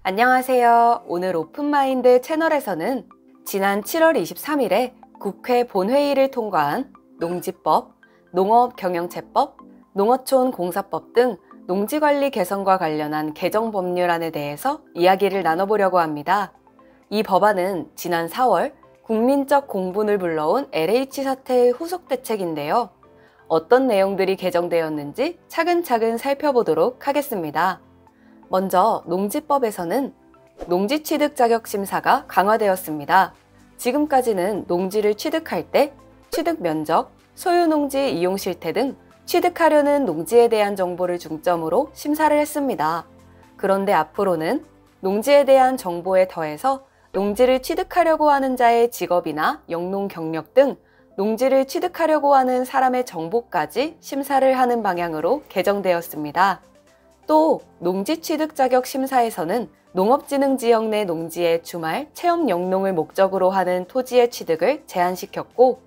안녕하세요. 오늘 오픈마인드 채널에서는 지난 7월 23일에 국회 본회의를 통과한 농지법, 농업경영체법, 농어촌 공사법 등 농지관리 개선과 관련한 개정 법률안에 대해서 이야기를 나눠보려고 합니다. 이 법안은 지난 4월 국민적 공분을 불러온 LH 사태의 후속 대책인데요. 어떤 내용들이 개정되었는지 차근차근 살펴보도록 하겠습니다. 먼저 농지법에서는 농지 취득 자격 심사가 강화되었습니다. 지금까지는 농지를 취득할 때 취득 면적, 소유 농지 이용 실태 등 취득하려는 농지에 대한 정보를 중점으로 심사를 했습니다. 그런데 앞으로는 농지에 대한 정보에 더해서 농지를 취득하려고 하는 자의 직업이나 영농 경력 등 농지를 취득하려고 하는 사람의 정보까지 심사를 하는 방향으로 개정되었습니다. 또 농지 취득 자격 심사에서는 농업진흥지역 내 농지의 주말 체험 영농을 목적으로 하는 토지의 취득을 제한시켰고,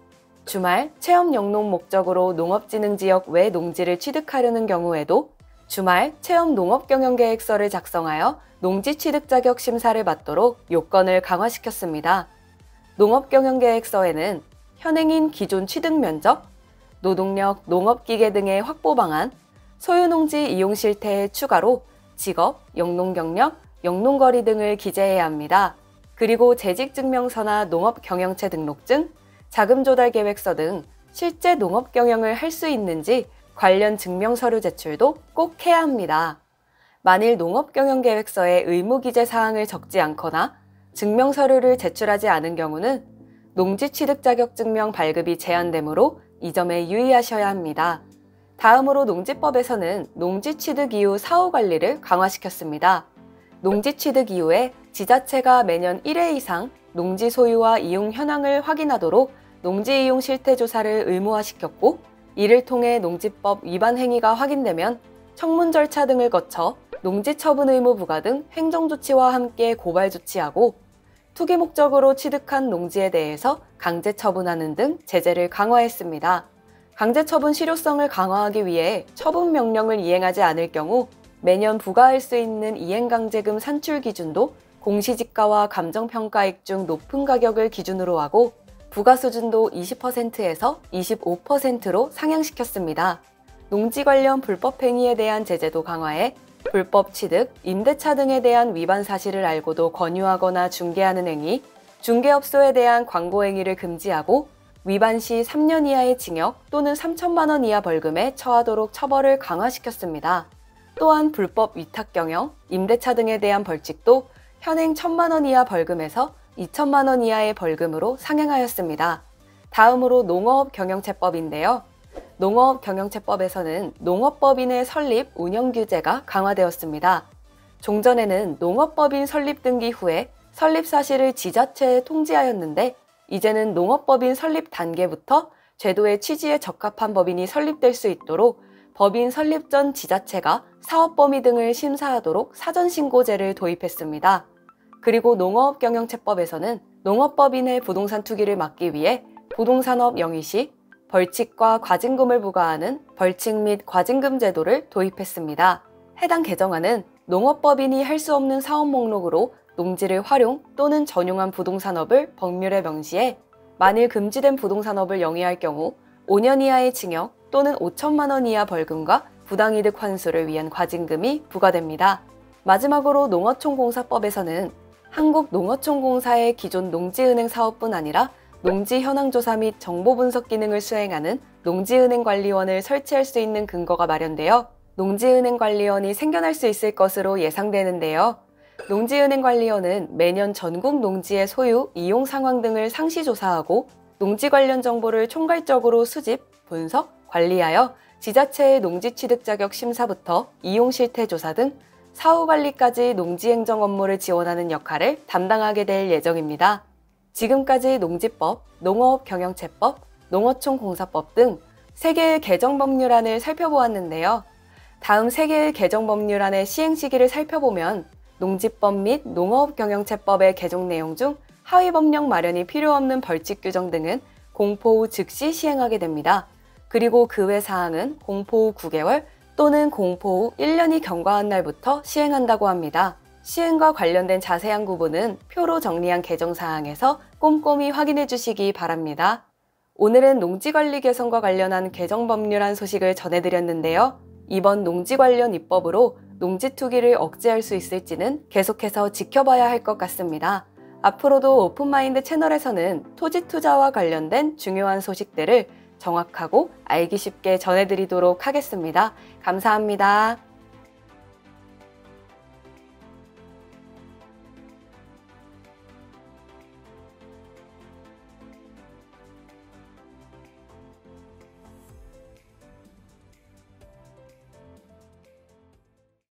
주말 체험 영농 목적으로 농업진흥지역 외 농지를 취득하려는 경우에도 주말 체험 농업경영계획서를 작성하여 농지 취득 자격 심사를 받도록 요건을 강화시켰습니다. 농업경영계획서에는 현행인 기존 취득 면적, 노동력, 농업기계 등의 확보 방안, 소유농지 이용 실태의 추가로 직업, 영농경력, 영농거리 등을 기재해야 합니다. 그리고 재직증명서나 농업경영체 등록증, 자금조달계획서 등 실제 농업경영을 할 수 있는지 관련 증명서류 제출도 꼭 해야 합니다. 만일 농업경영계획서에 의무기재 사항을 적지 않거나 증명서류를 제출하지 않은 경우는 농지취득자격증명 발급이 제한되므로 이 점에 유의하셔야 합니다. 다음으로 농지법에서는 농지취득 이후 사후관리를 강화시켰습니다. 농지취득 이후에 지자체가 매년 1회 이상 농지 소유와 이용 현황을 확인하도록 농지 이용 실태 조사를 의무화시켰고, 이를 통해 농지법 위반 행위가 확인되면 청문 절차 등을 거쳐 농지 처분 의무 부과 등 행정조치와 함께 고발 조치하고, 투기 목적으로 취득한 농지에 대해서 강제 처분하는 등 제재를 강화했습니다. 강제처분 실효성을 강화하기 위해 처분 명령을 이행하지 않을 경우 매년 부과할 수 있는 이행강제금 산출 기준도 공시지가와 감정평가액 중 높은 가격을 기준으로 하고, 부과 수준도 20%에서 25%로 상향시켰습니다. 농지 관련 불법 행위에 대한 제재도 강화해 불법 취득, 임대차 등에 대한 위반 사실을 알고도 권유하거나 중개하는 행위, 중개업소에 대한 광고 행위를 금지하고, 위반 시 3년 이하의 징역 또는 3천만 원 이하 벌금에 처하도록 처벌을 강화시켰습니다. 또한 불법 위탁 경영, 임대차 등에 대한 벌칙도 현행 1천만 원 이하 벌금에서 2천만 원 이하의 벌금으로 상향하였습니다. 다음으로 농업경영체법인데요. 농업경영체법에서는 농업법인의 설립, 운영 규제가 강화되었습니다. 종전에는 농업법인 설립 등기 후에 설립 사실을 지자체에 통지하였는데, 이제는 농업법인 설립 단계부터 제도의 취지에 적합한 법인이 설립될 수 있도록 법인 설립 전 지자체가 사업 범위 등을 심사하도록 사전신고제를 도입했습니다. 그리고 농업경영체법에서는 농업법인의 부동산 투기를 막기 위해 부동산업 영위 시 벌칙과 과징금을 부과하는 벌칙 및 과징금 제도를 도입했습니다. 해당 개정안은 농업법인이 할 수 없는 사업 목록으로 농지를 활용 또는 전용한 부동산업을 법률에 명시해 만일 금지된 부동산업을 영위할 경우 5년 이하의 징역 또는 5천만 원 이하 벌금과 부당이득 환수를 위한 과징금이 부과됩니다. 마지막으로 농어촌공사법에서는 한국농어촌공사의 기존 농지은행 사업뿐 아니라 농지 현황조사 및 정보분석 기능을 수행하는 농지은행관리원을 설치할 수 있는 근거가 마련되어 농지은행관리원이 생겨날 수 있을 것으로 예상되는데요. 농지은행관리원은 매년 전국 농지의 소유, 이용 상황 등을 상시조사하고 농지 관련 정보를 총괄적으로 수집, 분석, 관리하여 지자체의 농지 취득 자격 심사부터 이용 실태 조사 등 사후관리까지 농지행정 업무를 지원하는 역할을 담당하게 될 예정입니다. 지금까지 농지법, 농업경영체법, 농어촌공사법 등 3개의 개정 법률안을 살펴보았는데요. 다음 3개의 개정 법률안의 시행 시기를 살펴보면 농지법 및 농업경영체법의 개정 내용 중 하위 법령 마련이 필요 없는 벌칙 규정 등은 공포 후 즉시 시행하게 됩니다. 그리고 그 외 사항은 공포 후 9개월 또는 공포 후 1년이 경과한 날부터 시행한다고 합니다. 시행과 관련된 자세한 구분은 표로 정리한 개정사항에서 꼼꼼히 확인해 주시기 바랍니다. 오늘은 농지관리 개선과 관련한 개정 법률안 소식을 전해드렸는데요. 이번 농지 관련 입법으로 농지 투기를 억제할 수 있을지는 계속해서 지켜봐야 할 것 같습니다. 앞으로도 오픈마인드 채널에서는 토지 투자와 관련된 중요한 소식들을 정확하고 알기 쉽게 전해드리도록 하겠습니다. 감사합니다.